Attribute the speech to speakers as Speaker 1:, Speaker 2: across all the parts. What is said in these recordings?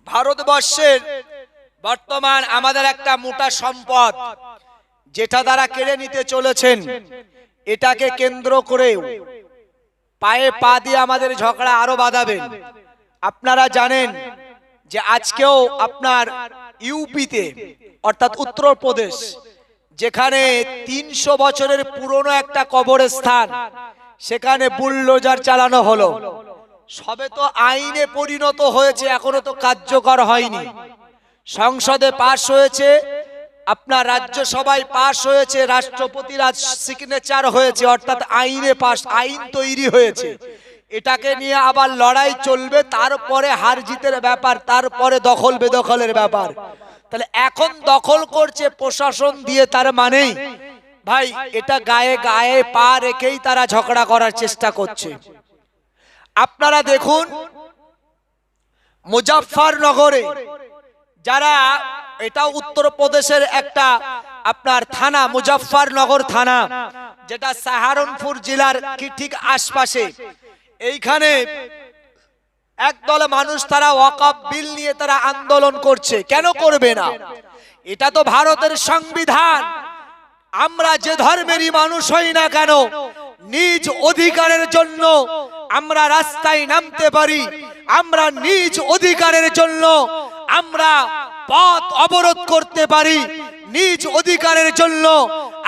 Speaker 1: ভারতবর্ষের বর্তমান আমাদের একটা মোটা সম্পদ যেটা দ্বারা কেড়ে নিতে চলেছেন, এটাকে কেন্দ্র করে পায়ে পা দিয়ে আমাদের ঝগড়া আরো বাঁধাবেন। আপনারা জানেন যে আজকেও আপনার ইউপিতে অর্থাৎ উত্তরপ্রদেশ, যেখানে 300 বছরের পুরনো একটা কবরস্থান, সেখানে বুলডোজার চালানো হলো। সবে তো আইনে পরিণত হয়েছে, এখনো তো কার্যকর হয়নি। সংসদে পাশ হয়েছে, আপনার রাজ্যসভায় পাশ হয়েছে, রাষ্ট্রপতির সিগনেচার হয়েছে, অর্থাৎ আইনে পাশ, আইন তৈরি হয়েছে। এটাকে নিয়ে আবার লড়াই চলবে, তারপরে হার জিতের ব্যাপার, তারপরে দখল বেদখলের ব্যাপার। তাহলে এখন দখল করছে প্রশাসন দিয়ে, তার মানেই ভাই এটা গায়ে গায়ে পা রেখেই তারা ঝগড়া করার চেষ্টা করছে। আপনারা দেখুন মুজাফফরনগরে, যারা এটা উত্তরপ্রদেশের একটা আপনার থানা, মুজাফফরনগর থানা, যেটা সাহারনপুর জেলার ঠিক আশপাশে, এইখানে একদল মানুষ তারা ওয়াকফ বিল নিয়ে তারা আন্দোলন করছে। কেন করবে না? এটা তো ভারতের সংবিধান। আমরা যে ধর্মেরই মানুষ হই না কেন, নিজ অধিকারের জন্য আমরা রাস্তায় নামতে পারি, আমরা নিজ অধিকারের জন্য আমরা পথ অবরোধ করতে পারি, নিজ অধিকারের জন্য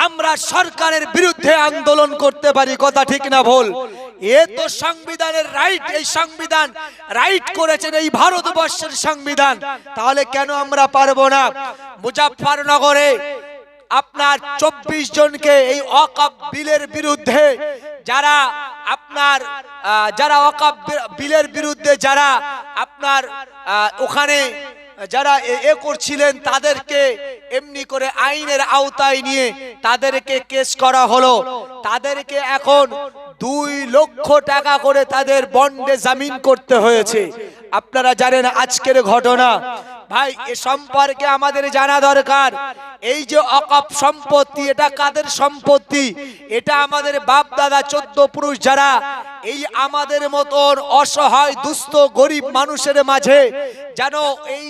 Speaker 1: আমরা সরকারের বিরুদ্ধে আন্দোলন করতে পারি। কথা ঠিক না ভুল? এ তো সংবিধানের রাইট, এই সংবিধান রাইট করেছেন এই ভারতবর্ষের সংবিধান। তাহলে কেন আমরা পারবো না? মুজাফফরনগরে আপনার 24 জনকে এই ওয়াকফ বিলের বিরুদ্ধে, যারা আপনার ওয়াকফ বিলের বিরুদ্ধে যারা আপনার ওখানে যারা করছিলেন, তাদেরকে এমনি করে আইনের আওতায় নিয়ে তাদেরকে কেস করা হলো। তাদেরকে এখন 2 লক্ষ টাকা করে তাদের বন্ডে জামিন করতে হয়েছে। আপনারা জানেন আজকের ঘটনা। ভাই এ সম্পর্কে আমাদের জানা দরকার। এই যে ওয়াকফ সম্পত্তি, এটা কাদের সম্পত্তি? এটা আমাদের বাপ দাদা 14 পুরুষ যারা এই আমাদের মতন অসহায় দুস্থ গরিব মানুষের মাঝে যেন এই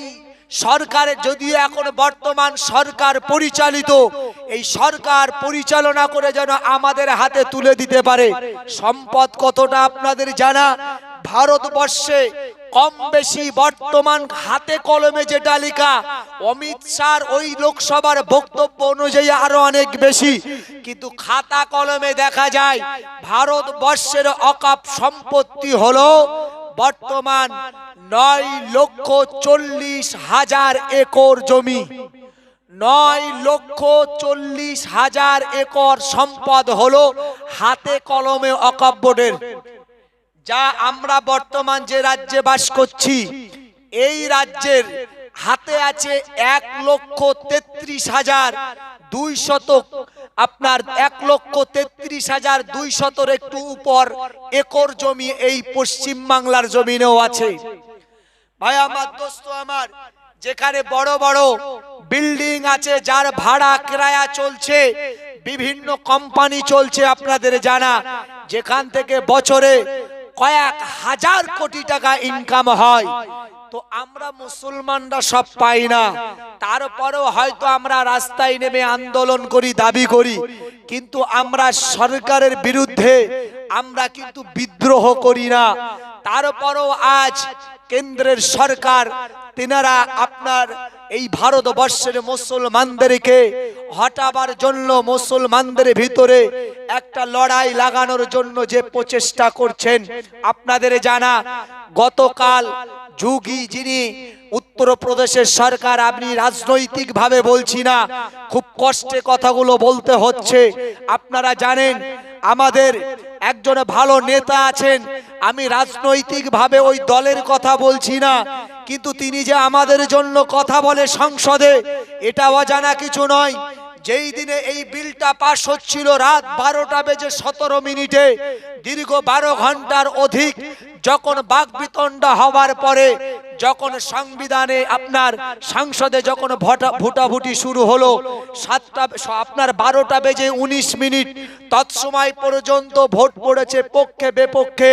Speaker 1: সরকারের, যদিও এখন বর্তমান সরকার পরিচালিত, এই সরকার পরিচালনা করে যেন আমাদের হাতে তুলে দিতে পারে। সম্পদ কতটা আপনাদের জানা? ভারতবর্ষে কম বেশি বর্তমান হাতে কলমে যেটা লেখা, অমিত শাহর ওই লোকসভার বক্তব্য অনুযায়ী আরো অনেক বেশি, কিন্তু খাতা কলমে দেখা যায় ভারতবর্ষের ওয়াকফ সম্পত্তি হলো বর্তমান 9,40,000 একর জমি। 9,40,000 একর সম্পদ হলো হাতে কলমে ওয়াকফ বোর্ডের। যা আমরা বর্তমান যে রাজ্যে বাস করছি, এই রাজ্যের হাতে আছে 1,33,200, আপনার 1,33,200 একটু উপর একর জমি এই পশ্চিম বাংলার জমিনেও আছে। ভাই আমার, দোস্ত আমার, যেখানে বড় বড় বিল্ডিং আছে, যার ভাড়া কিরায়া চলছে, বিভিন্ন কোম্পানি চলছে, আপনাদের জানা, যেখান থেকে বছরে কয়েক হাজার কোটি টাকা ইনকাম হয়। তো আমরা মুসলমানরা সব পাই না, তারপরেও হয়তো আমরা রাস্তায় নেমে আন্দোলন করি, দাবি করি, কিন্তু আমরা সরকারের বিরুদ্ধে আমরা কিন্তু বিদ্রোহ করি না। তারপরেও আজ কেন্দ্রের সরকার, তেনারা আপনার এই ভারতবর্ষের মুসলমানদেরকে হটাবার জন্য, মুসলমানদের ভিতরে একটা লড়াই লাগানোর জন্য যে প্রচেষ্টা করছেন, আপনাদের জানা। গতকাল যোগী, যিনি উত্তরপ্রদেশের সরকার, আপনি রাজনৈতিক ভাবে বলছি না, খুব কষ্টে কথাগুলো বলতে হচ্ছে। আপনারা জানেন আমাদের একজন ভালো নেতা আছেন, আমি রাজনৈতিক ভাবে ওই দলের কথা বলছি না, কিন্তু তিনি যে আমাদের জন্য কথা বলে সংসদে, এটা অজানা কিছু নয়। যেই দিনে এই বিলটা পাশ হচ্ছিল রাত 12:17, দীর্ঘ 12 ঘন্টার অধিক যখন বাকবিতণ্ডা হওয়ার পরে, যখন সংবিধানে আপনার সংসদে যখন ভোটাভুটি শুরু হলো, 12:19, তৎসময় পর্যন্ত ভোট পড়েছে পক্ষে বিপক্ষে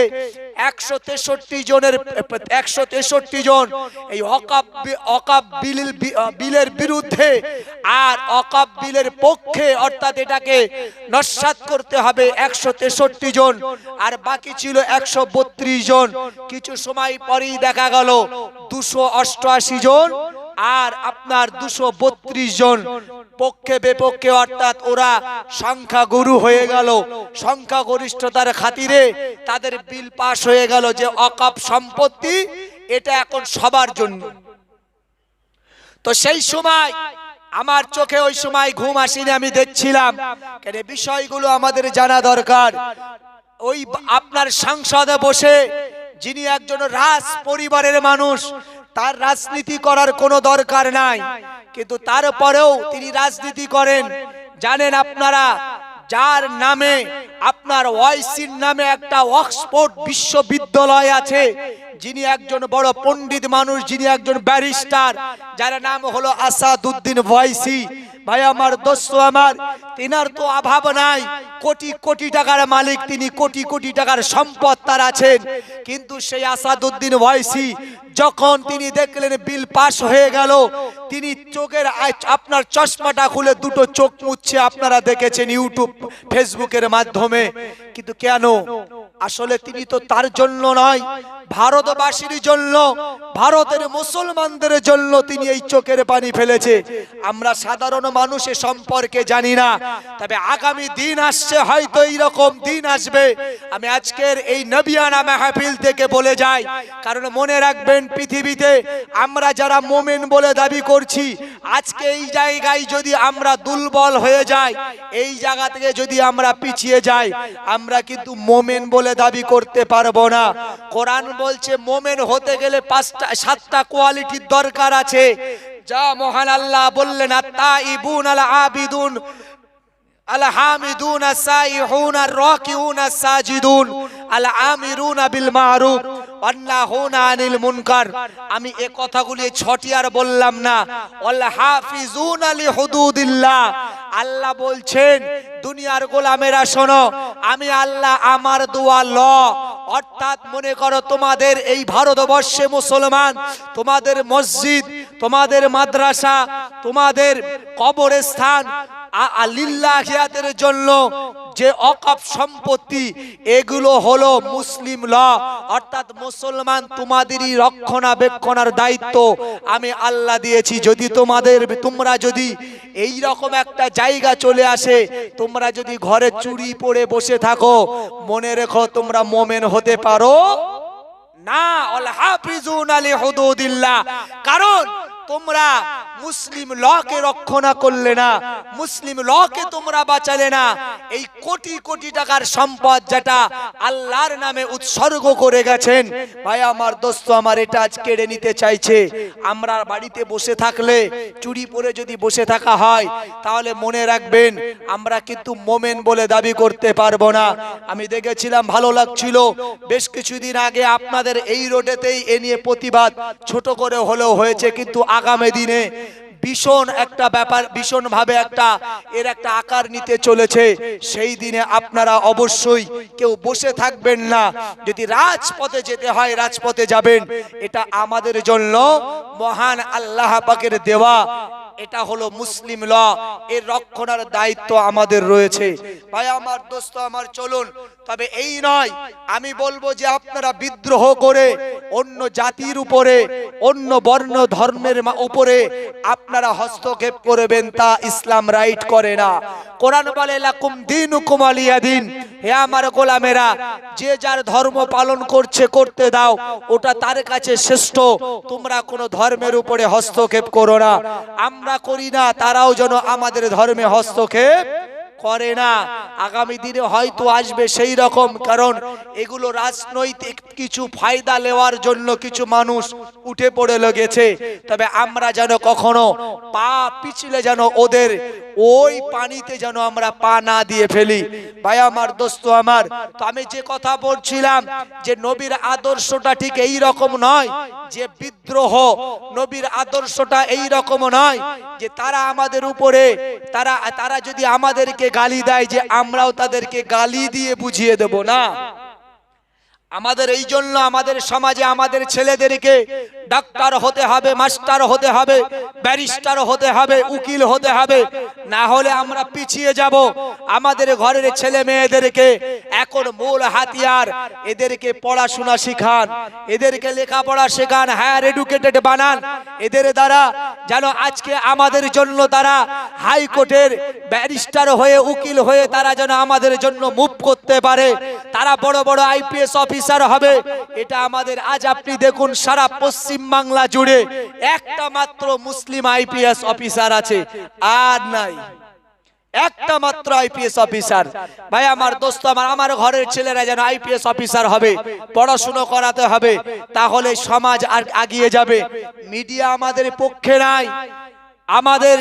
Speaker 1: 163 জনের 163 জন এই ওয়াকফ বিলের বিরুদ্ধে আর ওয়াকফ বিলের পক্ষে, অর্থাৎ এটাকে নস্যাৎ করতে হবে 163 জন, আর বাকি ছিল 132 জন। কিছু সময় পরেই দেখা গেল 288 জন আর আপনার 232 জন পক্ষে বিপক্ষে, অর্থাৎ ওরা সংখ্যাগুরু হয়ে গেল। সংখ্যাগরিষ্ঠতার খাতিরে তাদের বিল পাস হয়ে গেল যে ওয়াকফ সম্পত্তি এটা এখন সবার জন্য। তো সেই সময় আমার চোখে ওই সময় ঘুম আসেনি, আমি দেখছিলাম কেন বিষয়গুলো আমাদের জানা দরকার। ওই আপনার সংসদে বসে যিনি একজন রাজ পরিবারের মানুষ, তার রাজনীতি করার কোনো দরকার নাই, কিন্তু তারপরেও তিনি রাজনীতি করেন। জানেন আপনারা, যার নামে আপনার ওয়াইসির নামে একটা অক্সফোর্ড বিশ্ববিদ্যালয় আছে, যিনি একজন বড় পণ্ডিত মানুষ, যিনি একজন ব্যারিস্টার, যার নাম হলো আসাদউদ্দিন ওয়াইসি। ভাই আমার, দোস্ত আমার, তিনার তো অভাব নাই, কোটি কোটি টাকার মালিক তিনি, কোটি কোটি টাকার সম্পদ তার আছেন। কিন্তু সেই আসাদউদ্দিন ওয়াইসি যখন তিনি দেখলেন বিল পাস হয়ে গেল, তিনি চোখের আপনার চশমাটা খুলে দুটো চোখ মুছছে, আপনারা দেখেছেন ইউটিউব ফেসবুকের মাধ্যমে। কিন্তু কেন? আসলে তিনি তো তার জন্য নয়, ভারতবাসীর জন্য, ভারতের মুসলমানদের জন্য তিনি এই চোখের পানি ফেলেছে। আমরা সাধারণ মানুষের সম্পর্কে জানি না, তবে আগামী দিন আসছে, হয়তো এইরকম দিন আসবে। আমি আজকের এই নবিয়ানা মাহফিল থেকে বলে যাই, কারণ মনে রাখবেন, পৃথিবীতে আমরা যারা মোমেন বলে দাবি করছি, আজকে এই জায়গায় যদি আমরা দুর্বল হয়ে যাই, এই জায়গা থেকে যদি আমরা পিছিয়ে যাই, আমরা কিন্তু মোমেন বলে দাবি করতে পারবো না। কোরআন বলছে মোমেন হতে গেলে 7টা কোয়ালিটির দরকার আছে, যা মহান আল্লাহ বললেন, আত-তাইবুন আল-আবিদুন আল-হামিদুন আস-সাইহুন আর-রাকিউন আস-সাজিদুন আল-আমিরুন বিল মারুফ ওয়ান-নাহুনা আনিল মুনকার। আমি এই কথাগুলি 6টি আর বললাম না। ওয়াল হাফিজুনা লিহুদুদিল্লাহ, আল্লাহ বলছেন দুনিয়ার গোলামেরা শোনো, আমি আল্লাহ আমার দোয়া ল, অর্থাৎ মনে করো তোমাদের এই ভারতবর্ষে মুসলমান, তোমাদের মসজিদ, তোমাদের মাদ্রাসা, তোমাদের কবরস্থান লিল্লাহিয়াতের জন্য যে ওয়াকফ সম্পত্তি, এগুলো হলো মুসলিম ল, অর্থাৎ মুসলমান তোমাদেরই রক্ষণাবেক্ষণের দায়িত্ব আমি আল্লাহ দিয়েছি। যদি তোমরা যদি এই রকম একটা জায়গা চলে আসে, তোমরা যদি ঘরে চুরি পরে বসে থাকো, মনে রেখো তোমরা মোমেন হতে পারো না। ওয়াল হাফিজুনা লিহুদুদিল্লাহ, কারণ তোমরা মুসলিম লকে রক্ষণা করলে না, মুসলিম লকে তোমরা বাঁচালে না। এই কোটি কোটি টাকার সম্পদ যেটা আল্লাহর নামে উৎসর্গ করে গেছেন, ভাই আমার, দোস্ত আমার, এটা আজ কেড়ে নিতে চাইছে। আমরা বাড়িতে বসে থাকলে, চুরি পরে যদি বসে থাকা হয়, তাহলে মনে রাখবেন আমরা কিন্তু মোমেন বলে দাবি করতে পারবো না। আমি দেখেছিলাম, ভালো লাগছিল, বেশ কিছুদিন আগে আপনাদের এই রোডেতেই এ নিয়ে প্রতিবাদ ছোট করে হলেও হয়েছে, কিন্তু আগামী দিনে ভীষণ একটা ব্যাপার, ভীষণ ভাবে এর একটা আকার নিতে চলেছে। সেই দিনে আপনারা অবশ্যই কেউ বসে থাকবেন না, যদি রাজপথে যেতে হয় রাজপথে যাবেন। এটা আমাদের জন্য মহান আল্লাহ পাকের দেওয়া, এটা হলো মুসলিম ল, এর রক্ষণার দায়িত্ব আমাদের রয়েছে। ভাই আমার, দোস্ত আমার, চলুন। তবে এই নয় আমি বলবো যে আপনারা বিদ্রোহ করে অন্য জাতির উপরে, অন্য বর্ণ ধর্মের উপরে আপনারা হস্তক্ষেপ করবেন, তা ইসলাম রাইট করে না। কোরআন বলে লাকুম দীনুকুম ওয়ালিয়া দিন, হে আমার গোলামেরা, যে যার ধর্ম পালন করছে করতে দাও, ওটা তার কাছে শ্রেষ্ঠ। তোমরা কোনো ধর্মের উপরে হস্তক্ষেপ করো না। আমরা করি না, তারাও যেন আমাদের ধর্মে হস্তক্ষেপ করে না। আগামী দিনে হয়তো আসবে সেই রকম, কারণ এগুলো রাজনৈতিক কিছু ফায়দা নেওয়ার জন্য কিছু মানুষ উঠে পড়ে লেগেছে। তবে আমরা যেন কখনো পা পিছলে যেন ওদের ওই পানিতে যেন আমরা পা না দিয়ে ফেলি। ভাই আমার, দোস্ত আমার, তো আমি যে কথা বলছিলাম যে নবীর আদর্শটা ঠিক এই রকম নয় যে বিদ্রোহ, নবীর আদর্শটা এই রকম নয় যে তারা আমাদের উপরে, তারা যদি আমাদেরকে গালি দেয় যে আমরাও তাদেরকে গালি দিয়ে বুঝিয়ে দেব না। আমাদের এই জন্য আমাদের সমাজে আমাদের ছেলেদেরকে ডাক্তার হতে হবে, মাস্টার হতে হবে, ব্যারিস্টার হতে হবে, উকিল হতে হবে, না হলে আমরা পিছিয়ে যাব। আমাদের ঘরের ছেলে মেয়েদেরকে এখন মূল হাতিয়ার, এদেরকে পড়াশোনা শিখান, এদেরকে লেখাপড়া শেখান, হায়ার এডুকেটেড বানান। এদের দ্বারা যেন আজকে আমাদের জন্য তারা হাইকোর্টের ব্যারিস্টার হয়ে, উকিল হয়ে তারা যেন আমাদের জন্য মুভ করতে পারে, তারা বড় বড় আইপিএস অফিসার হবে। এটা আমাদের আজ আপনি দেখুন সারা পশ্চিম বাংলা জুড়ে একটা মাত্র মুসলিম আইপিএস অফিসার আছে, আর নাই একটা মাত্র আইপিএস অফিসার। ভাই আমার দোস্ত আমার ঘরের ছেলেরা যেন আইপিএস অফিসার হবে, পড়াশোনা করাতে হবে, তাহলে সমাজ আর এগিয়ে যাবে। মিডিয়া আমাদের পক্ষে নাই, আমাদের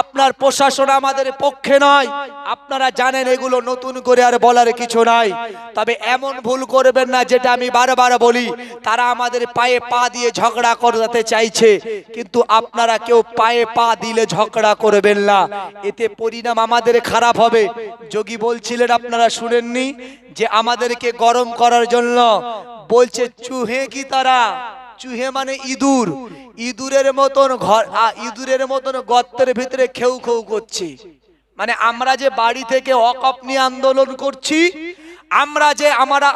Speaker 1: আপনার প্রশাসন আমাদের পক্ষে নয়, আপনারা জানেন, এগুলো নতুন করে আর বলার কিছু নাই। তবে এমন ভুল করবেন না, যেটা আমি বারবার বলি, তারা আমাদের পায়ে পা দিয়ে ঝগড়া করতে চাইছে, কিন্তু আপনারা কেউ পায়ে পা দিলে ঝগড়া করবেন না, এতে পরিণাম আমাদের খারাপ হবে। যোগী বলছিলেন, আপনারা শুনেননি যে আমাদেরকে গরম করার জন্য বলছে চুহে কি তারা, চুহে মানে ইঁদুর, ইঁদুরের মতন ঘর, ইঁদুরের মতন গর্তের ভিতরে খেউ খেউ করছি। মানে আমরা যে বাড়ি থেকে ওয়াকফ নিয়ে আন্দোলন করছি, আমরা যে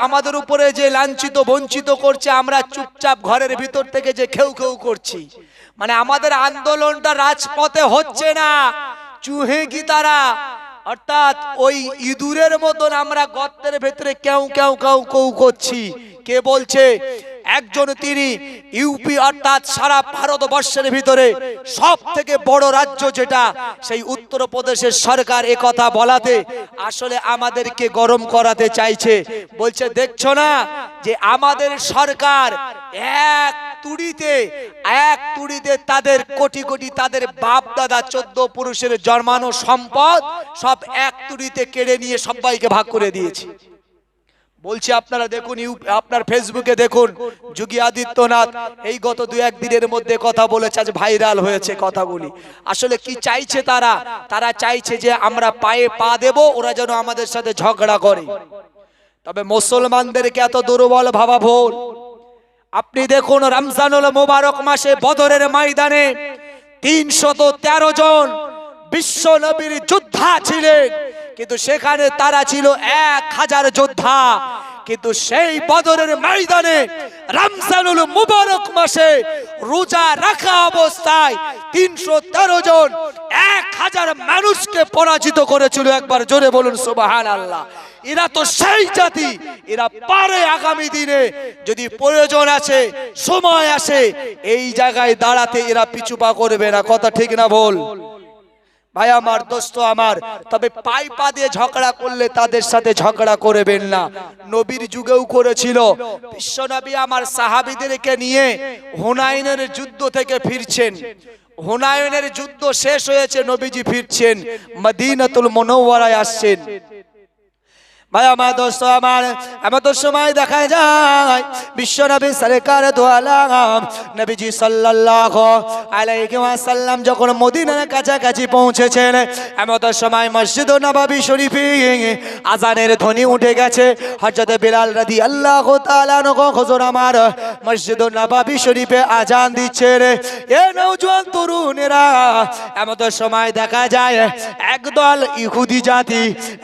Speaker 1: আমাদের উপরে যে লাঞ্ছিত বঞ্চিত করছে, আমরা চুপচাপ ঘরের ভিতর থেকে যে খেউ খেউ করছি, মানে আমাদের আন্দোলনটা রাজপথে হচ্ছে না, চুহে কি তারা, অর্থাৎ ওই ইঁদুরের মতন আমরা গর্তের ভেতরে কেউ কেউ কেউ কেউ করছি। কে বলছে? একজন, তিনি ইউপি, অর্থাৎ সারা ভারতবর্ষের ভিতরে সব থেকে বড় রাজ্য যেটা, সেই উত্তরপ্রদেশের সরকার এ কথা বলাতে আসলে আমাদেরকে গরম করাতে চাইছে। বলছে দেখছো না যে আমাদের সরকার এক তুড়িতে তাদের কোটি কোটি, তাদের বাপ দাদা 14 পুরুষের জন্মানো সম্পদ সব এক তুড়িতে কেড়ে নিয়ে সবাইকে ভাগ করে দিয়েছে। বলছি আপনারা দেখুন, আপনার ফেসবুকে দেখুন, যোগী আদিত্যনাথ এই গত 2-1 দিনের মধ্যে কথা বলেছে, আজ ভাইরাল হয়েছে কথাগুলি। আসলে কি চাইছে তারা? তারা চাইছে যে আমরা পায়ে পা দেব, ওরা যেন আমাদের সাথে ঝগড়া করে। তবে মুসলমানদেরকে এত দুর্বল ভাবা ভুল। আপনি দেখুন, রমজানুল মুবারক মাসে বদরের ময়দানে 313 জন বিশ্ব নবীর যোদ্ধা ছিলেন, কিন্তু সেখানে তারা ছিল 1000 যোদ্ধা। কিন্তু সেই বদরের ময়দানে রমজানুল মুবারক মাসে রোজা রাখা অবস্থায় 313 জন 1000 মানুষকে পরাজিত করেছিল। একবার জোরে বলুন সুবহানাল্লাহ। এরা তো সেই জাতি, এরা পারে আগামী দিনে যদি প্রয়োজন আছে, সময় আসে, এই জায়গায় দাঁড়াতে এরা পিছু পা করবে না। কথা ঠিক না বল? ভাই আমার, দোস্ত আমার, তবে পাই পা দিয়ে ঝগড়া করলে তাদের সাথে ঝগড়া করবেন না। নবীর যুগেও করেছিল। বিশ্বনবী আমার সাহাবীদেরকে নিয়ে হুনাইনের যুদ্ধ থেকে ফিরছেন, হুনাইনের যুদ্ধ শেষ হয়েছে, নবীজি ফিরছেন, মদিনাতুল মুনাওয়ারায় আসছেন। ভাই আমার, দোস্ত আমার, এমন তো সময় দেখা যায় বিশ্বনবী সরকার দো আলম নবীজি সাল্লাল্লাহু আলাইহি ওয়াসাল্লাম যখন মদিনার কাছাকাছি পৌঁছেছেন, এমন তো সময় মসজিদ নববী শরীফে আজানের ধ্বনি উঠে গেছে। হযরত বিলাল রাদিয়াল্লাহু তাআলা আনহু হুজুর আমার মসজিদ নববী শরীফে আজান দিচ্ছেন। এ নওজোয়ান তরুণেরা, এমন তো সময় দেখা যায় একদল ইহুদি জাতি,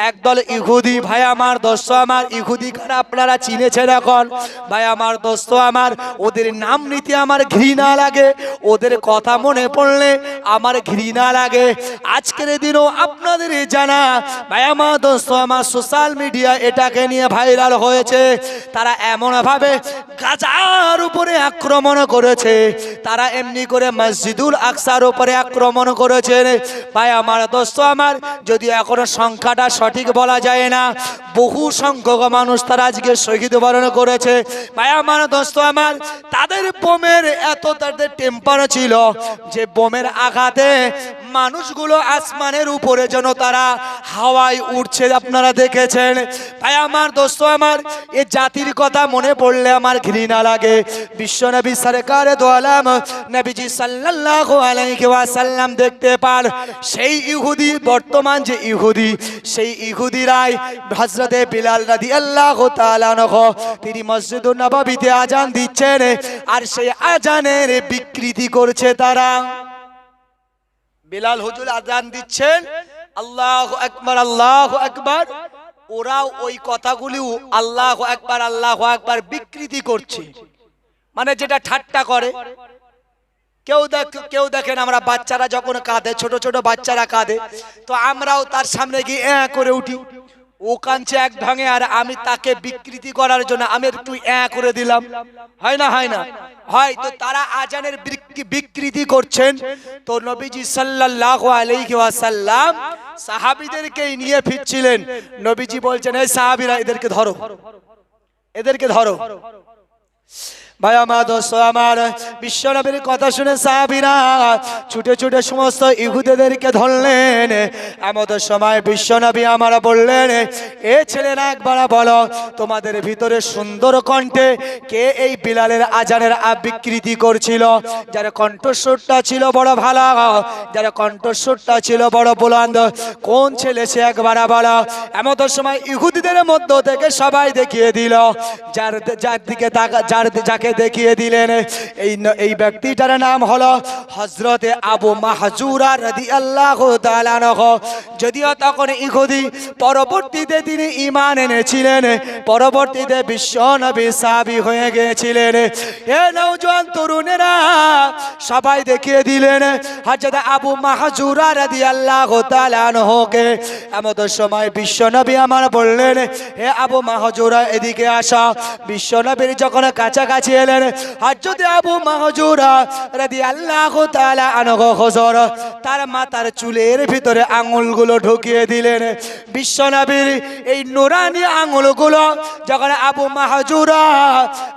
Speaker 1: একদল ইহুদি, ভাই আমার, দোস্ত আমার, ইহুদি কারা আপনারা চিনেছেন এখন? ভাই আমার, দোস্ত আমার, ওদের নাম নিতে আমার ঘৃণা লাগে, ওদের কথা মনে পড়লে আমার ঘৃণা লাগে। আজকের দিনও আপনাদের জানা, ভাই আমার, দোস্ত আমার, সোশ্যাল মিডিয়া এটাকে নিয়ে ভাইরাল হয়েছে। তারা এমন ভাবে গাজার উপরে আক্রমণ করেছে, তারা এমনি করে মসজিদুল আকসার উপরে আক্রমণ করেছে। ভাই আমার, দোস্ত আমার, যদি এখনো সংখ্যাটা সঠিক বলা যায় না, বহু সংখ্যক মানুষ তারা আজকে শহীদ বরণ করেছে। ভাই আমার, দোস্ত আমার, তাদের বোমের এত তাদের টেম্পার ছিল যে বোমের আঘাতে মানুষগুলো আসমানের উপরে যেন তারা হাওয়ায় উঠছে, আপনারা দেখেছেন। ভাই আমার, দোস্ত আমার, এই জাতির কথা মনে পড়লে আমার ঘৃণা লাগে। বিশ্বনবী সরকারে দো আলম নবীজি সাল্লাল্লাহু আলাইহি ওয়াসাল্লাম দেখতে পান সেই ইহুদি, বর্তমান যে ইহুদি, সেই ইহুদিরাই হযরতে বিলাল রাদিয়াল্লাহু তাআলা আনহু তিনি মসজিদুন নববীতে আজান দিচ্ছেন, আর সেই আজানের বিকৃতি করছে তারা। বিলাল হুজুর আজান দিচ্ছেন, আল্লাহু আকবার আল্লাহু আকবার, ওরাও ওই কথাগুলি আল্লাহু আকবার বিকৃতি করছে, মানে যেটা ঠাট্টা করে। কেউ দেখেন আমরা বাচ্চারা যখন কাঁদে, ছোট ছোট বাচ্চারা কাঁদে, তো আমরাও তার সামনে গিয়ে করে উঠি। ও কাঁদছে এক ঢঙে, আর আমি তাকে বিকৃতি করার জন্য আমি একটু করে দিলাম, হয় না? হয় না? হয়। তো তারা আজানের বিকৃতি করছেন। তো নবীজি সাল্লাল্লাহু আলাইহি ওয়াসাল্লাম সাহাবীদেরকে নিয়ে ফিরছিলেন। নবীজি বলছেন, এই সাহাবীরা এদেরকে ধরো, এদেরকে ধরো। ভাই আমার, দোস্ত আমার, বিশ্বনবীর কথা শুনে সাহাবীরা ছুটে ছুটে সমস্ত ইহুদিদেরকে ধরলেন। এমন সময় বিশ্বনবী আমার বললেন, এ ছেলেরা একবার বলো, তোমাদের ভিতরে সুন্দর কণ্ঠে কে এই বিলালের আজানের বিকৃতি করছিল? যার কণ্ঠস্বরটা ছিল বড় ভালো, যার কণ্ঠস্বরটা ছিল বড় বুলন্দ, কোন ছেলে সে একবার বলো। এমন সময় ইহুদিদের মধ্য থেকে সবাই দেখিয়ে দিল, যার দিকে যাকে দেখিয়ে দিলেন এই ব্যক্তিটার নাম হলো হযরতে আবু মাহজুরা রাদিয়াল্লাহু তাআলা আনহু। যদিও তখন ইহুদি, পরবর্তীতে তিনি ঈমান এনেছিলেন, পরবর্তীতে বিশ্বনবী সাহাবী হয়ে গিয়েছিলেন। এ নওজোয়ান তরুণেরা সবাই দেখিয়ে দিলেন হযরত আবু মাহজুরা রাদিয়াল্লাহু তাআলা আনহুকে। এমন সময় বিশ্বনবী আমার বললেন, হে আবু মাহজুরা এদিকে আসো। বিশ্বনবীর যখন কাছাকাছি এলেন, হযরত আবু মাহজুরা রাদিয়াল্লাহু তাআলা আনহু হুজুর তার মাথার চুলের ভিতরে আঙ্গুলগুলো ঢুকিয়ে দিলেন। বিশ্বনবীর এই নুরানি আঙ্গুলগুলো যখন আবু মাহজুরা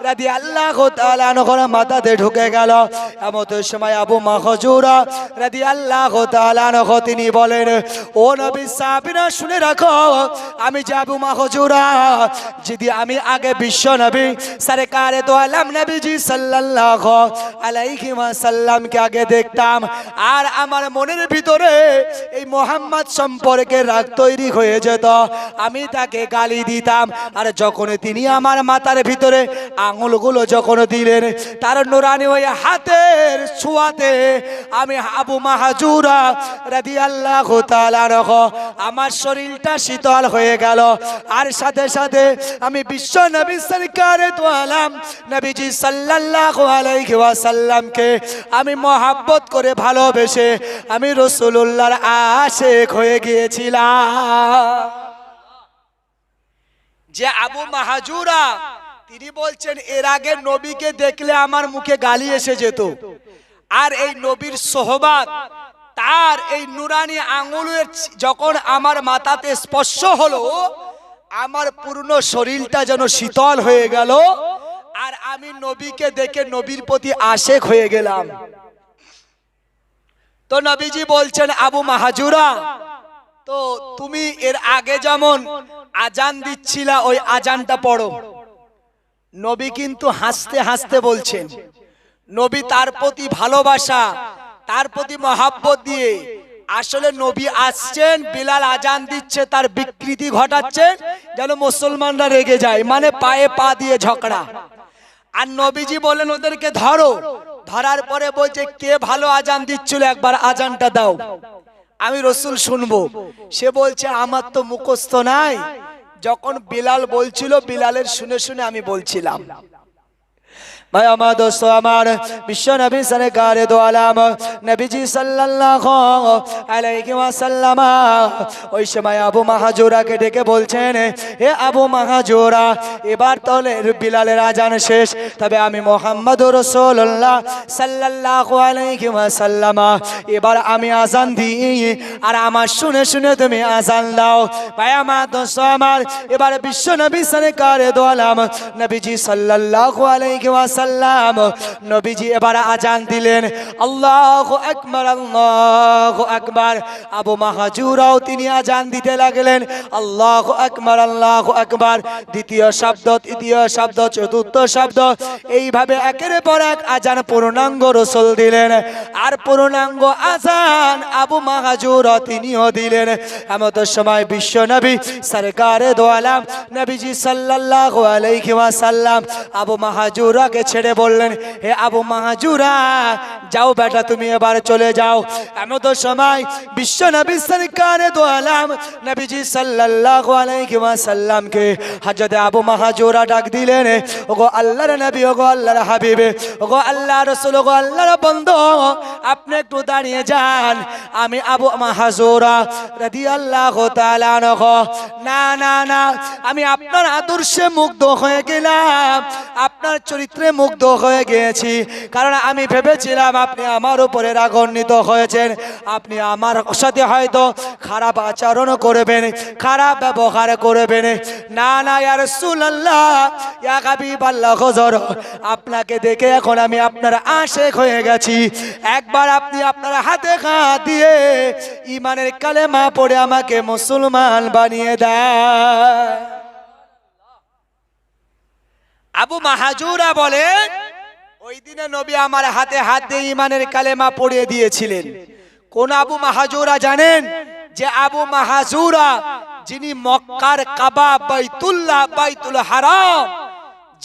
Speaker 1: রাদিয়াল্লাহু তাআলা আনহুর মাথাতে ঢুকে গেল, এমন সময় আবু মাহজুরা রাদিয়াল্লাহু তাআলা আনহু তিনি বলেন, ও নবী সাহাবীরা শুনে রাখো, আমি যে আবু মাহজুরা, যদি আমি আগে বিশ্বনবী সরকারে দো আলম নবীজি সাল্লাল্লাহু আলাইহি ওয়াসাল্লামকে আগে দেখতাম, আর আমার মনের ভিতরে এই মোহাম্মদ সম্পর্কে রাগ তৈরি হয়ে যেত, আমি তাকে গালি দিতাম। আর যখন তিনি আমার মাথার ভিতরে আঙুলগুলো যখন দিলেন, তার নুরানি ওই হাতের ছোঁয়াতে আমি আবু মাহজুরা রাদিয়াল্লাহু তাআলা আনহু আমার শরীরটা শীতল হয়ে গেল। আর সাথে সাথে আমি বিশ্ব নবী সরকারে দো আলম নবীজি সাল্লাল্লাহু আলাইহি ওয়াসাল্লামকে আমি মহব্বত করে ভালোবেসে আমি রাসূলুল্লাহর আশিক হয়ে গিয়েছিলাম। যে আবু মাহজুরা তিনি বলছেন, এর আগে নবীকে দেখলে আমার মুখে গালি এসে যেত, আর এই নবীর সোহবত, তার এই নুরানি আঙ্গুলের যখন আমার মাথাতে স্পর্শ হলো, আমার পূর্ণ শরীরটা যেন শীতল হয়ে গেল, আর আমি নবীকে দেখে নবীর প্রতি আশিক হয়ে গেলাম। তো নবীজি বলছেন, আবু মাহজুরা, তো তুমি এর আগে যেমন আজান দিচ্ছিলা ওই আজানটা পড়ো। নবী কিন্তু হাসতে হাসতে বলছেন, নবী তার প্রতি ভালোবাসা, তার প্রতি মহব্বত দিয়ে, আসলে নবী আসছেন, বিলাল আজান দিচ্ছে, তার বিকৃতি ঘটাচ্ছেন যেন মুসলমানরা রেগে যায়, মানে পায়ে পা দিয়ে ঝগড়া। আর নবীজি বলেন ওদেরকে ধরো। ধরার পরে বলছে, কে ভালো আজান দিচ্ছিল একবার আজানটা দাও, আমি রাসূল শুনবো। সে বলছে, আমার তো মুখস্থ নাই, যখন বিলাল বলছিল বিলালের শুনে শুনে আমি বলছিলাম। ভাই আমার, দোস্ত আমার, বিশ্ব নবী সরকারে দো আলম নবীজি সাল্লাল্লাহু আলাইহি ওয়াসাল্লাম ওই সময় আবু মাহজুরাকে ডেকে বলছেন, হে আবু মাহজুরা, এবার তাহলে বিলালের আজান শেষ, তবে আমি মুহাম্মদুর রাসূলুল্লাহ সাল্লাল্লাহু আলাইহি ওয়াসাল্লাম এবার আমি আজান দিই, আর আমার শুনে শুনে তুমি আজান দাও। ভাই আমার, দোস্ত আমার, এবার বিশ্ব নবী সরকারে দো আলম নবীজি সাল্লাল্লাহু আলাইহি ওয়াসাল্লাম ওয়াসাল্লাম নবীজি এবার আজান দিলেন, আল্লাহু আকবার আল্লাহু আকবার। আবু মাহাজুরাও তিনি আজান দিতে লাগলেন, আল্লাহু আকবার আল্লাহু আকবার। দ্বিতীয় শব্দ, তৃতীয় শব্দ, চতুর্থ শব্দ, এইভাবে একের পর এক আজান পূর্ণাঙ্গ রাসূল দিলেন। আর পূর্ণাঙ্গ আজান আবু মাহাজুরা তিনিও দিলেন। এমত সময় বিশ্ব নবী সরকারে দো আলম নবীজি সাল্লাল্লাহু আলাইহি ওয়াসাল্লাম আবু মাহাজুরাকে ছেড়ে বললেন, হে আবু মাহাজুরা, যাও বেটা, তুমি এবার চলে যাও। এমত সময় বিশ্ব নবী সরকারে দো আলম নবীজি সাল্লাল্লাহু আলাইহি ওয়াসাল্লামকে হযরত আবু মাহাজুরা ডাক দিলেন, ওগো আল্লাহর নবী, ওগো আল্লাহর হাবিব, ওগো আল্লাহর রাসূল, ওগো আল্লাহর বন্ধু, আপনি একটু দাঁড়িয়ে যান। আমি আবু মাহাজুরা রাদিয়াল্লাহু তাআলা আনহু, না না না, আমি আপনার আদর্শে মুগ্ধ হয়ে গেলাম, আপনার চরিত্রে মুগ্ধ হয়ে গিয়েছি। কারণ আমি ভেবেছিলাম আপনি আমার উপরে রাগান্বিত হয়েছেন, আপনি আমার সাথে হয়তো খারাপ আচরণ করবেন, খারাপ ব্যবহার করবেন। না না ইয়া রাসূলুল্লাহ, ইয়া হাবিবাল্লাহ, হুজুর, আপনাকে দেখে এখন আমি আপনার আশিক হয়ে গেছি। একবার আপনি আপনার হাতে হাত দিয়ে ঈমানের কালেমা পড়ে আমাকে মুসলমান বানিয়ে দেন। আবু মাহাজুরা বলেন, ওই দিনে নবী আমার হাতে হাত দিয়ে ঈমানের কালেমা পড়িয়ে দিয়েছিলেন। কোন আবু মাহাজুরা জানেন? যে আবু মাহাজুরা যিনি মক্কার কাবা, বাইতুল্লাহ, বাইতুল হারাম,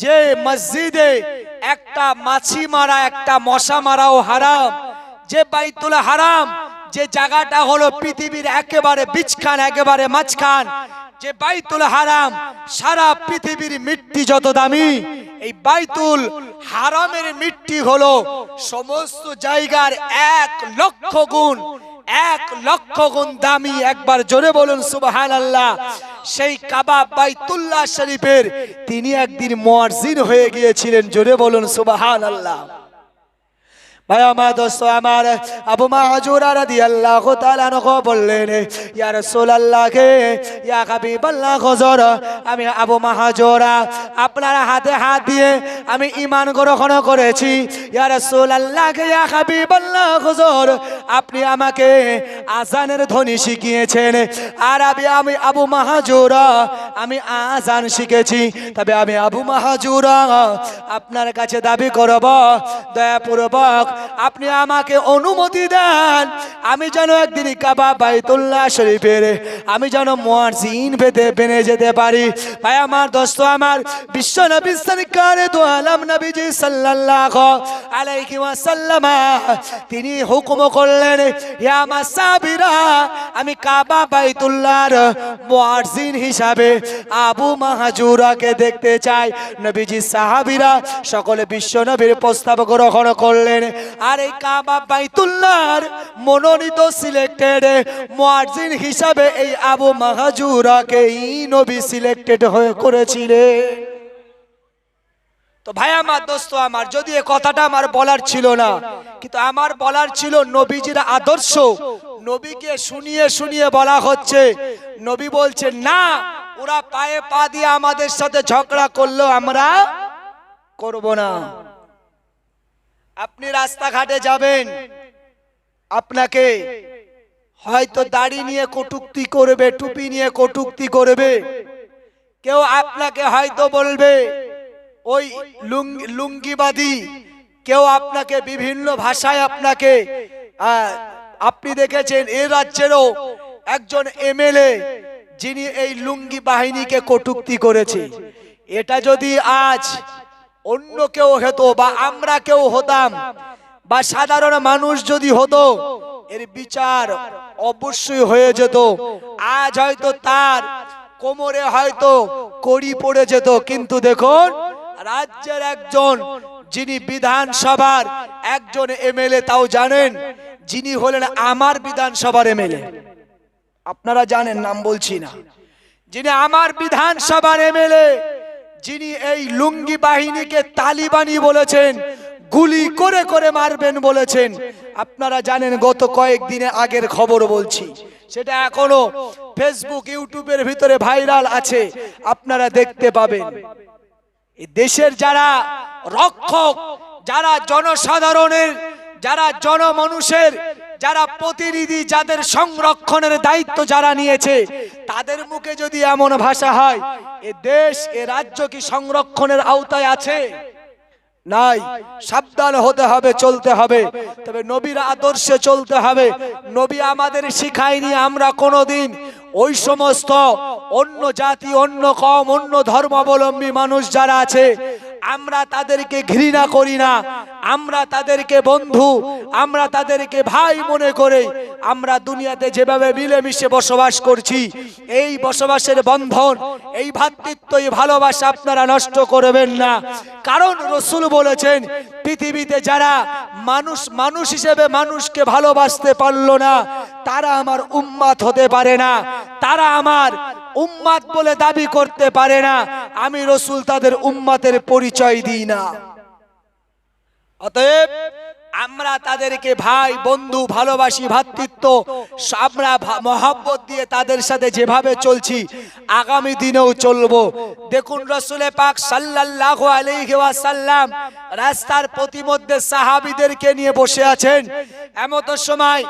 Speaker 1: যে মসজিদে একটা মাছি মারা, একটা মশা মারাও হারাম, যে বাইতুল হারাম, যে জায়গাটা হলো পৃথিবীর একেবারে বিচখান, একেবারে মাঝখান, যে বাইতুল হারাম, সারা পৃথিবীর মিট্টি যত দামি, এই বাইতুল হারামের মিট্টি হলো সমস্ত জায়গার 1,00,000 গুণ, 1,00,000 গুণ দামি। একবার জোরে বলুন সুবহানাল্লাহ। সেই কাবা বাইতুল্লাহ শরীফের তিনি একদিন মুয়াজ্জিন হয়ে গিয়েছিলেন। জোরে বলুন সুবহানাল্লাহ। ভাই আমার, দোস্ত আমার, আবু মাহাজুরা রাদিয়াল্লাহু তাআলা আনহু বললেন, ইয়া রাসূলুল্লাহ, ইয়া হাবিবাল্লাহ, হুজুর, আমি আবু মাহাজুরা আপনার হাতে হাত দিয়ে আমি ঈমান গ্রহণ করেছি। ইয়া রাসূলুল্লাহ, ইয়া হাবিবাল্লাহ, হুজুর, আপনি আমাকে আযানের ধ্বনি শিখিয়েছেন, আর আমি আবু মাহাজুরা আমি আযান শিখেছি। তবে আমি আবু মাহাজুরা আপনার কাছে দাবি করব, দয়াপূর্বক আপনি আমাকে অনুমতি দেন, আমি যেন একদিন কাবা বাইতুল্লাহ শরীফের আমি যেন মুয়াজ্জিন বেনে যেতে পারি। ভাই আমার, দোস্ত আমার, বিশ্ব নবী সরকারে দো আলম নবীজি সাল্লাল্লাহু আলাইহি ওয়াসাল্লাম তিনি হুকুম করলেন, ইয়া মাসাবিরা, আমি কাবা বাইতুল্লাহর মুয়াজ্জিন হিসাবে আবু মাহাজুরাকে দেখতে চাই। নবীজি সাহাবীরা সকলে বিশ্ব নবীর প্রস্তাব গ্রহণ করলেন। আর এই কাবা বাইতুল্লাহর মনোনীত সিলেক্টেড মুয়াজ্জিন হিসাবে এই আবু মাহাজুরাকে নবী সিলেক্টেড হয়ে করেছিলেন। তো ভাই আমার, দোস্ত আমার, যদি এই কথাটা আমার বলার ছিল না, কিন্তু আমার বলার ছিল নবীজির আদর্শ। নবীকে শুনিয়ে শুনিয়ে বলা হচ্ছে, নবী বলছে না, ওরা পায়ে পা দিয়ে আমাদের সাথে ঝগড়া করলো আমরা করব না। আপনি রাস্তাঘাটে যাবেন, আপনাকে হয়তো দাড়ি নিয়ে কটূক্তি করবে, টুপি নিয়ে কটূক্তি করবে, কেউ আপনাকে হয়তো বলবে ওই লুঙ্গিবাদী, কেউ আপনাকে বিভিন্ন ভাষায় আপনাকে, আপনি দেখেছেন এই রাজ্যেরও একজন এমএলএ যিনি এই লুঙ্গি বাহিনীকে কটূক্তি করেছে। এটা যদি আজ অন্য কেউ হতো, বা আমরা কেউ হতাম, বা সাধারণ মানুষ যদি হতো, এর বিচার অবশ্যই হয়ে যেত। আজ হয়তো তার কোমরে হয়তো কড়ি পড়ে যেত। কিন্তু দেখুন, রাজ্যের একজন যিনি বিধানসভার একজন এমএলএ, তাও জানেন, যিনি হলেন আমার বিধানসভার এমএলএ, আপনারা জানেন, নাম বলছি না, যিনি আমার বিধানসভার এমএলএ, যিনি এই লুঙ্গি বাহিনীকে তালিবানি বলেছেন, গুলি করে করে মারবেন বলেছেন। আপনারা জানেন, গত কয়েকদিনে আগের খবর বলছি, সেটা এখনো ফেসবুক, ইউটিউবের ভিতরে ভাইরাল আছে, আপনারা দেখতে পাবেন। এই দেশের যারা রক্ষক, যারা জনসাধারণের, যারা জনমানুষের যারা প্রতিনিধি, যাদের সংরক্ষণের দায়িত্ব যারা নিয়েছে, তাদের মুখে যদি এমন ভাষা হয়, এ দেশ এ রাজ্য কি সংরক্ষণের আওতায় আছে? নাই। সাবধান হতে হবে, চলতে হবে। তবে নবীর আদর্শে চলতে হবে। নবী আমাদের শিখায়নি আমরা কোনোদিন ওই সমস্ত অন্য জাতি, অন্য কওম, অন্য ধর্মাবলম্বী মানুষ যারা আছে, আমরা তাদেরকে ঘৃণা করি না, আমরা তাদেরকে বন্ধু, আমরা তাদেরকে ভাই মনে করে আমরা দুনিয়াতে যেভাবে মিলেমিশে বসবাস করছি, এই বসবাসের বন্ধন, এই ভ্রাতৃত্ব, এই ভালোবাসা আপনারা নষ্ট করবেন না। কারণ রাসূল বলেছেন, পৃথিবীতে যারা মানুষ হিসেবে মানুষকে ভালোবাসতে পারলো না, তারা আমার উম্মত হতে পারে না, তারা আমার উম্মত বলে দাবি করতে পারে না। আমি রাসূল তাদের উম্মতের পরিচয় দিই না। অতএব আমরা তাদেরকে ভাই, বন্ধু, ভালোবাসি, ভ্রাতৃত্ব, আমরা মহব্বত দিয়ে তাদের সাথে যেভাবে চলছি, আগামী দিনেও চলবো। দেখুন রাসূল পাক সাল্লাল্লাহু আলাইহি ওয়াসাল্লাম রাস্তার প্রতিমধ্যে সাহাবীদেরকে নিয়ে বসে আছেন। এমত সময়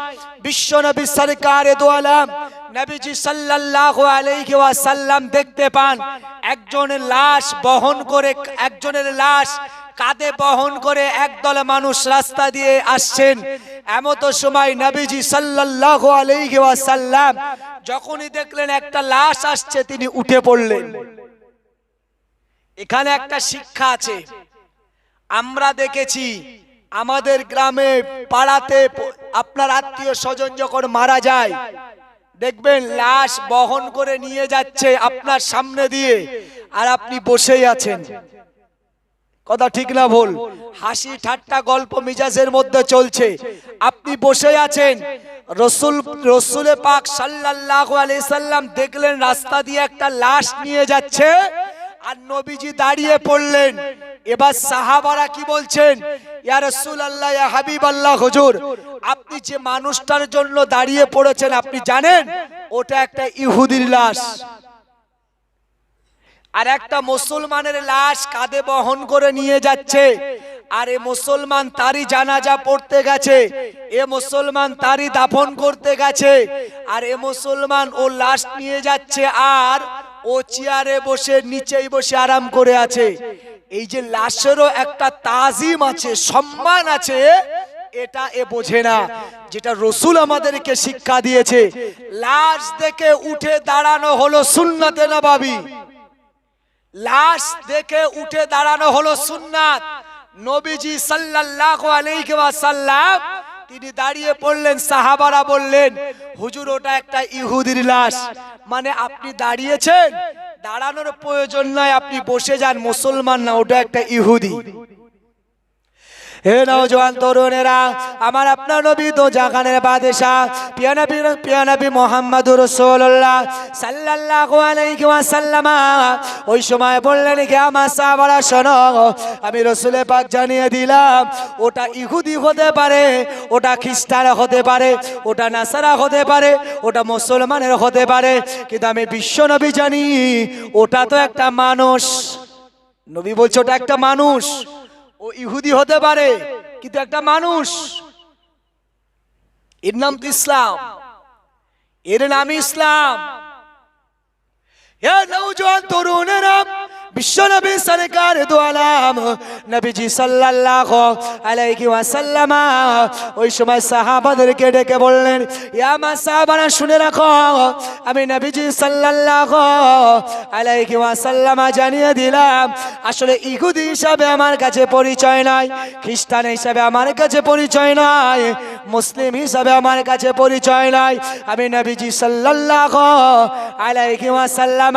Speaker 1: বিশ্বনবী সরকার দু আলম নবীজি সাল্লাল্লাহু আলাইহি ওয়াসাল্লাম দেখতে পান একজনের লাশ বহন করে, একজনের লাশ কাঁধে বহন করে একদল মানুষ রাস্তা দিয়ে আসছেন। এমত সময় নবীজি সাল্লাল্লাহু আলাইহি ওয়াসাল্লাম যখনই দেখলেন একটা লাশ আসছে, তিনি উঠে পড়লেন। এখানে একটা শিক্ষা আছে। আমরা দেখেছি আমাদের গ্রামে, পাড়াতে আপনার আত্মীয় স্বজন যখন মারা যায়, দেখবেন লাশ বহন করে নিয়ে যাচ্ছে আপনার সামনে দিয়ে, আর আপনি বসেই আছেন। কথা ঠিক না ভুল? হাসি ঠাট্টা গল্প মিজাজের মধ্যে চলছে, আপনি বসে আছেন। রাসূল পাক সাল্লাল্লাহু আলাইহি সাল্লাম দেখলেন রাস্তা দিয়ে একটা লাশ নিয়ে যাচ্ছে, আর নবীজি দাঁড়িয়ে পড়লেন। এবার সাহাবারা কি বলছেন? ইয়া রাসূলুল্লাহ, ইয়া হাবিবাল্লাহ, হুজুর আপনি যে মানুষটার জন্য দাঁড়িয়ে পড়েছেন, আপনি জানেন ওটা একটা ইহুদির লাশ, আর একটা মুসলমানের লাশ কাঁধে বহন করে নিয়ে যাচ্ছে। আর এ মুসলমান তারই জানাজা পড়তে গেছে, এ মুসলমান তারই দাফন করতে গেছে, আর এ মুসলমান ও লাশ নিয়ে যাচ্ছে, আর ও চেয়ারে বসে, নিচেই বসে আরাম করে আছে। এই যে লাশেরও একটা তাজিম আছে, সম্মান আছে, এটা এ বোঝে না, যেটা রাসূল আমাদেরকে শিক্ষা দিয়েছে। লাশ দেখে উঠে দাঁড়ানো হলো সুন্নাতে নববী, লাশ দেখে উঠে দাঁড়ানো হলো সুন্নাত। নবীজি সাল্লাল্লাহু আলাইহি ওয়াসাল্লাম তিনি দাঁড়িয়ে পড়লেন। সাহাবারা বললেন, হুজুর ওটা একটা ইহুদির লাশ। মানে আপনি দাঁড়িয়েছেন, দাঁড়ানোর প্রয়োজন নাই, আপনি বসে যান, মুসলমান না, ওটা একটা ইহুদি। হে নওজোয়ান তরুণেরা, আমার আপনার নবী তো জাহানের বাদশা, প্রিয় নবী মুহাম্মদুর রাসূলুল্লাহ সাল্লাল্লাহু আলাইহি ওয়াসাল্লাম ওই সময় বললেন, হে আমার সাহাবারা শোনো, আমি রাসূল পাক জানিয়ে দিলাম, ওটা ইহুদি হতে পারে, ওটা খ্রিস্টান হতে পারে, ওটা নাসারা হতে পারে, ওটা মুসলমানের হতে পারে, কিন্তু আমি বিশ্ব নবী জানি ওটা তো একটা মানুষ। নবী বলছে ওটা একটা মানুষ। ও ইহুদি হতে পারে, কিন্তু একটা মানুষ। এর নাম তো ইসলাম, এর নাম ইসলাম। হে নওজোয়ান তরুণেরা, বিশ্বনবী সরকার দু আলম নবীজি সাল্লাল্লাহু আলাইহি ওয়াসাল্লাম ওই সময় সাহাবাদেরকে ডেকে বললেন, ইয়া আমার সাহাবারা শুনে রাখো, আমি নবীজি সাল্লাল্লাহু আলাইহি ওয়াসাল্লাম জানিয়ে দিলাম, আসলে ইহুদি হিসাবে আমার কাছে পরিচয় নাই, খ্রিস্টান হিসাবে আমার কাছে পরিচয় নাই, মুসলিম হিসাবে আমার কাছে পরিচয় নাই, আমি নবীজি সাল্লাল্লাহু আলাইহি ওয়াসাল্লাম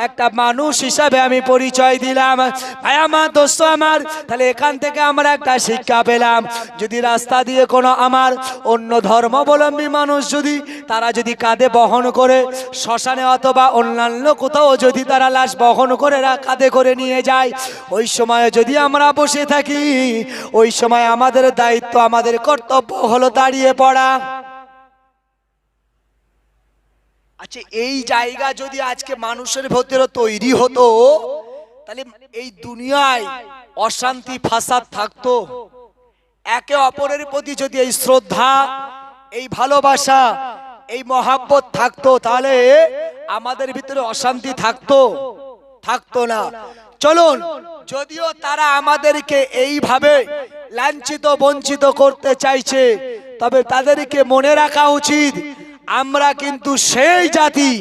Speaker 1: একটা মানুষ হিসাবে আমি পরিচয় দিলাম। ভাই আমার, দোস্ত আমার, তাহলে এখান থেকে আমরা একটা শিক্ষা পেলাম, যদি রাস্তা দিয়ে কোনো আমার অন্য ধর্মাবলম্বী মানুষ যদি তারা যদি কাঁধে বহন করে শ্মশানে অথবা অন্যান্য কোথাও যদি তারা লাশ বহন করে কাঁধে করে নিয়ে যায়, ওই সময় যদি আমরা বসে থাকি, ওই সময় আমাদের দায়িত্ব, আমাদের কর্তব্য হলো দাঁড়িয়ে পড়া। আচ্ছা, এই জায়গা যদি আজকে মানুষের ভেতরে তৈরি হতো, তাহলে এই দুনিয়ায় অশান্তি ফাসাদ থাকতো, একে অপরের প্রতি যদি এই শ্রদ্ধা, এই ভালোবাসা, এই মহাব্বত থাকতো, তাহলে আমাদের ভিতরে অশান্তি থাকতো না। চলুন, যদিও তারা আমাদেরকে এইভাবে লাঞ্ছিত বঞ্চিত করতে চাইছে, তবে তাদেরকে মনে রাখা উচিত আমরা কিন্তু সেই জাতি,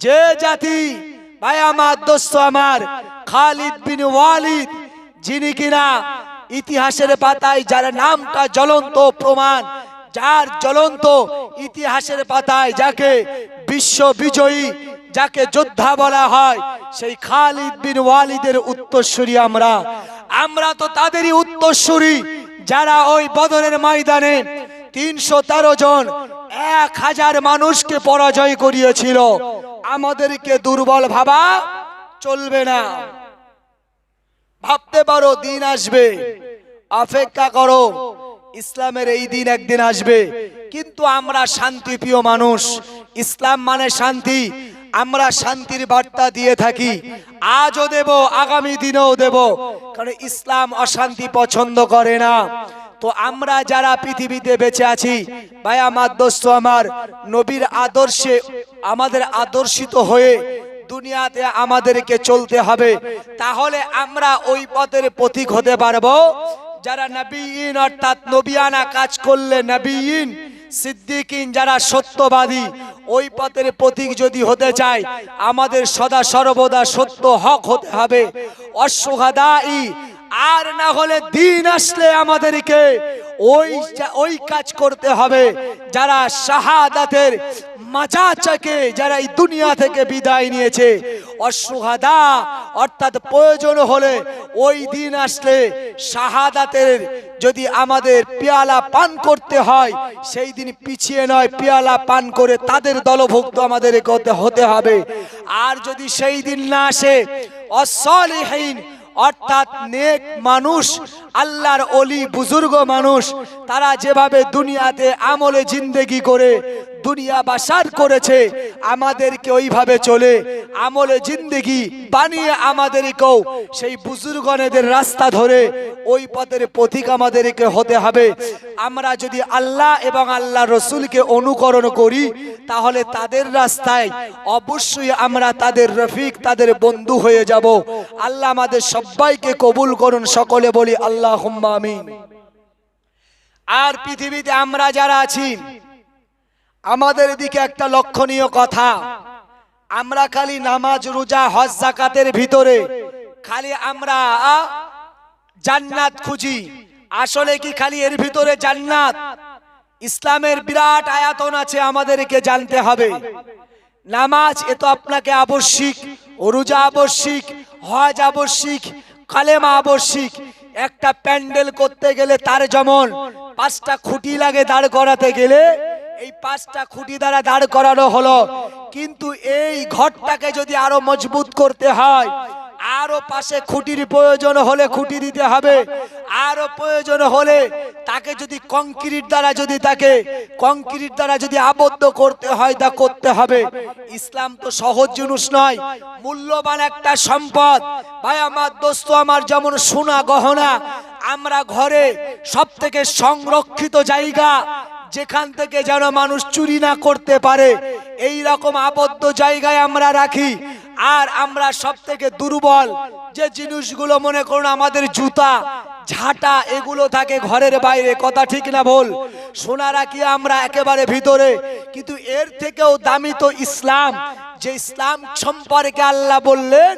Speaker 1: যে জাতি ভাই আমার দোস্ত আমার খালিদ বিন ওয়ালিদ, যিনি কিনা ইতিহাসের পাতায় যার নামটা জ্বলন্ত প্রমাণ, যার জ্বলন্ত ইতিহাসের পাতায় যাকে বিশ্ব বিজয়ী, যাকে যোদ্ধা বলা হয়, সেই খালিদ বিন ওয়ালিদের উত্তরসূরি আমরা তো তাদেরই উত্তরসূরি যারা ওই বদরের ময়দানে 313 জন 1000 মানুষকে পরাজয় করিয়েছিল। আমাদেরকে দুর্বল ভাবা চলবে না। ভাবতে পারো দিন আসবে, অপেক্ষা করো, ইসলামের এই দিন একদিন আসবে। কিন্তু আমরা শান্তিপ্রিয় মানুষ, ইসলাম মানে শান্তি, আমরা শান্তির বার্তা দিয়ে থাকি, আজও দেব, আগামী দিনেও দেব, কারণ ইসলাম অশান্তি পছন্দ করে না। তো আমরা যারা পৃথিবীতে বেঁচে আছি, ভাই আমার দোস্ত আমার, নবীর আদর্শে আমাদের আদর্শিত হয়ে দুনিয়াতে আমাদেরকে চলতে হবে। তাহলে আমরা ওই পথের পথিক হতে পারবো যারা নবীন, অর্থাৎ নবিয়ানা কাজ করলে নবীন, সিদ্দিকিন যারা সত্যবাদী, ওই পথের পথিক যদি হতে চাই, আমাদের সদা সর্বদা সত্য হক হতে হবে। অশুহাদাই, আর না হলে দিন আসলে আমাদেরকে ওই কাজ করতে হবে যারা শাহাদাতের মাজাচাকে, যারা এই দুনিয়া থেকে বিদায় নিয়েছে। অশুহাদা, অর্থাৎ প্রয়োজন হলে ওই দিন আসলে শাহাদাতের যদি আমাদের পেয়ালা পান করতে হয়, সেই দিন পিছিয়ে নয়, পেয়ালা পান করে তাদের দলভুক্ত আমাদের হতে হবে। আর যদি সেই দিন না আসে, অসলিহীন অর্থাৎ নেক মানুষ, আল্লাহর ওলি বুজুর্গ মানুষ, তারা যেভাবে দুনিয়াতে আমলে জিন্দেগি করে দুনিয়া বাসার করেছে, আমাদেরকে ওইভাবে চলে আমলে জিন্দেগি বানিয়ে আমাদেরকেও সেই বুজুর্গনেদের রাস্তা ধরে ওই পথের পথিক আমাদেরকে হতে হবে। আমরা যদি আল্লাহ এবং আল্লাহ রসুলকে অনুকরণ করি, তাহলে তাদের রাস্তায় অবশ্যই আমরা তাদের রফিক, তাদের বন্ধু হয়ে যাব। আল্লাহ আমাদের সবাইকে কবুল করুন, সকলে বলি আল্লাহুম্মা আমিন। আর পৃথিবীতে আমরা যারা আছি, আমাদের দিকে একটা লক্ষণীয় কথা, আমরা খালি নামাজ, রোজা, হজ, যাকাতের ভিতরে খালি আমরা জান্নাত খুঁজি। আসলে কি খালি এর ভিতরে জান্নাত? ইসলামের বিরাট আয়াতন আছে, আমাদেরকে জানতে হবে। নামাজ এ তো আপনাকে আবশ্যিক, রোজা আবশ্যিক, হজ আবশ্যিক, কালেমা আবশ্যিক। একটা প্যান্ডেল করতে গেলে তার যেমন 5টা খুঁটি লাগে দাঁড় করাতে গেলে, এই 5টা খুঁটি দ্বারা দাঁড় করানো হলো। কিন্তু এই ঘরটাকে যদি আরো মজবুত করতে হয়, আরো পাশে খুঁটির প্রয়োজন হলে খুঁটি দিতে হবে, আরো প্রয়োজন হলে তাকে যদি কংক্রিট দ্বারা যদি আবদ্ধ করতে হয়, তা করতে হবে। ইসলাম তো সহজ জিনিস নয়, মূল্যবান একটা সম্পদ। ভাই আমার দোস্ত আমার, যেমন সোনা গহনা আমরা ঘরে সব থেকে সংরক্ষিত জায়গা, যেখান থেকে যেন মানুষ চুরি না করতে পারে, এই রকম আবদ্ধ জায়গায় আমরা রাখি। আর আমরা সব থেকে দুর্বল যে জিনিসগুলো, মনে করুন আমাদের জুতা, ঝাঁটা, এগুলো থাকে ঘরের বাইরে, কথা ঠিক না ভুল? সোনা রাখি আমরা একেবারে ভিতরে। কিন্তু এর থেকেও দামি তো ইসলাম, যে ইসলাম সম্পর্কে আল্লাহ বললেন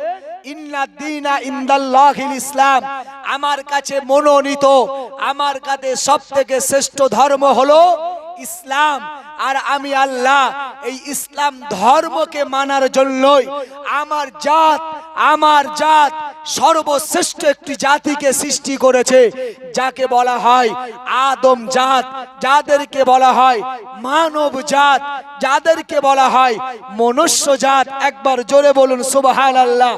Speaker 1: ইন্না দীনা ইনদাল্লাহিল ইসলাম, আমার কাছে মনোনীত, আমার কাছে সব থেকে শ্রেষ্ঠ ধর্ম হলো ইসলাম। আর আমি আল্লাহ এই ইসলাম ধর্মকে মানার জন্যই আমার জাত সর্বশ্রেষ্ঠ একটি জাতিকে সৃষ্টি করেছে, যাকে বলা হয় আদম জাত, যাদেরকে বলা হয় মানব জাত, যাদেরকে বলা হয় মনুষ্য জাত। একবার জোরে বলুন সুবহানাল্লাহ।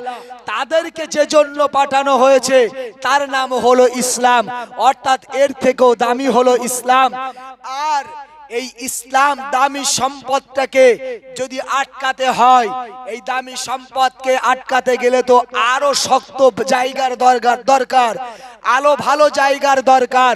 Speaker 1: তাদেরকে যে জন্য পাঠানো হয়েছে তার নাম হলো ইসলাম, অর্থাৎ এর থেকেও দামি হলো ইসলাম। আর এই ইসলাম দামি সম্পদটাকে যদি আটকাতে হয়, এই দামি সম্পদকে আটকাতে গেলে তো আরো শক্ত জায়গার দরকার, আলো ভালো জায়গার দরকার।